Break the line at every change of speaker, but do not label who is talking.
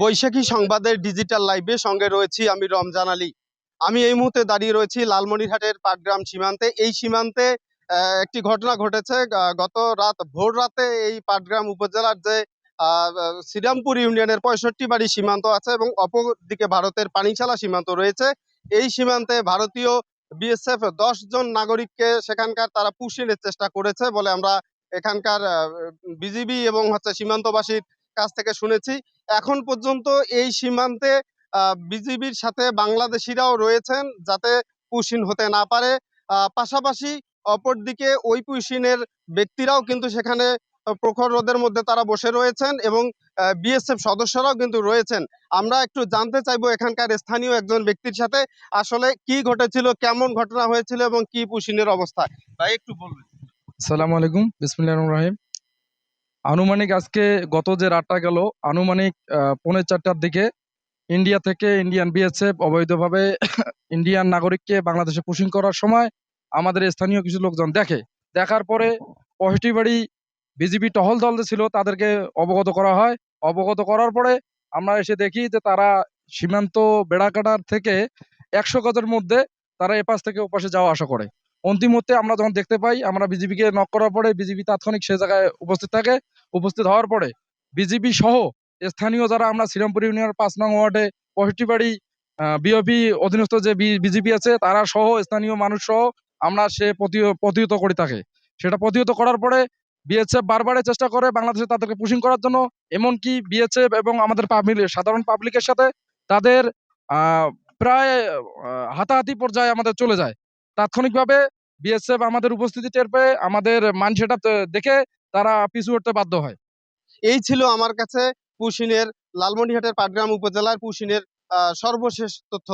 বৈশাখী সংবাদের ডিজিটাল লাইভে সঙ্গে রয়েছি আমি রমজান আলী। আমি এই মুহূর্তে দাঁড়িয়ে রয়েছি লালমনিরহাটের পাটগ্রাম সীমান্তে। এই সীমান্তে একটি ঘটনা ঘটেছে। গত ভোর রাতে এই পাটগ্রাম উপজেলার যে শ্রীরামপুর ইউনিয়নের 65 বাড়ি সীমান্ত আছে এবং অপরদিকে ভারতের পানিশালা সীমান্ত রয়েছে। এই সীমান্তে ভারতীয় বিএসএফ 10 জন নাগরিককে সেখানকার তারা পুষিনের চেষ্টা করেছে বলে আমরা এখানকার বিজিবি এবং সীমান্তবাসীর কাছ থেকে শুনেছি। এখন পর্যন্ত এই সীমান্তে বিজিবির সাথে বাংলাদেশিরাও রয়েছেন যাতে পুশিন হতে না পারে। পাশাপাশি অপরদিকে ওই পুশিনের ব্যক্তিরাও কিন্তু সেখানে প্রখর রোদের মধ্যে তারা বসে রয়েছেন এবং বিএসএফ সদস্যরাও কিন্তু রয়েছেন। আমরা একটু জানতে চাইবো এখানকার স্থানীয় একজন ব্যক্তির সাথে আসলে কি ঘটেছিল, কেমন ঘটনা হয়েছিল এবং কি পুশিনের অবস্থা। ভাই একটু বলবেন।
আসসালামু আলাইকুম, বিসমিল্লাহির রহমানির রহিম। আনুমানিক আজকে গত যে রাতটা গেল, আনুমানিক 3:45টার দিকে ইন্ডিয়া থেকে ইন্ডিয়ান বিএসএফ অবৈধভাবে ইন্ডিয়ান নাগরিককে বাংলাদেশে পুশিং করার সময় আমাদের স্থানীয় কিছু লোকজন দেখার পরে 65 বাড়ি বিজিবি টহল দল যে ছিল তাদেরকে অবগত করা হয়। অবগত করার পরে আমরা এসে দেখি যে তারা সীমান্ত বেড়াকাটার থেকে 100 গজের মধ্যে তারা এপাশ থেকে ওপাশে যাওয়া আসা করে। অন্তিম মুহূর্তে আমরা যখন দেখতে পাই, আমরা বিজিবিকে নক করার পরে বিজিবি তাৎক্ষণিক সে জায়গায় উপস্থিত থাকে। উপস্থিত হওয়ার পরে বিজিবি সহ স্থানীয় যারা আমরা শ্রীরামপুর ইউনিয়নের 5 নং ওয়ার্ডে 65 বাড়ি বিওপি অধীনস্থ যে বিজিবি আছে তারা সহ স্থানীয় মানুষ সহ আমরা সে প্রতিহত করি তাকে। সেটা প্রতিহত করার পরে বিএসএফ বারবারে চেষ্টা করে বাংলাদেশে তাদেরকে পুশিং করার জন্য। এমনকি বিএসএফ এবং আমাদের সাধারণ পাবলিকের সাথে তাদের প্রায় হাতাহাতি পর্যায়ে আমাদের চলে যায়। তাৎক্ষণিকভাবে বিএসএফ আমাদের উপস্থিতি টের পেয়ে আমাদের মান সেটা দেখে তারা পিছু হটতে বাধ্য হয়।
এই ছিল আমার কাছে পুশিনের লালমনিরহাটের পাটগ্রাম উপজেলার পুশিনের সর্বশেষ তথ্য।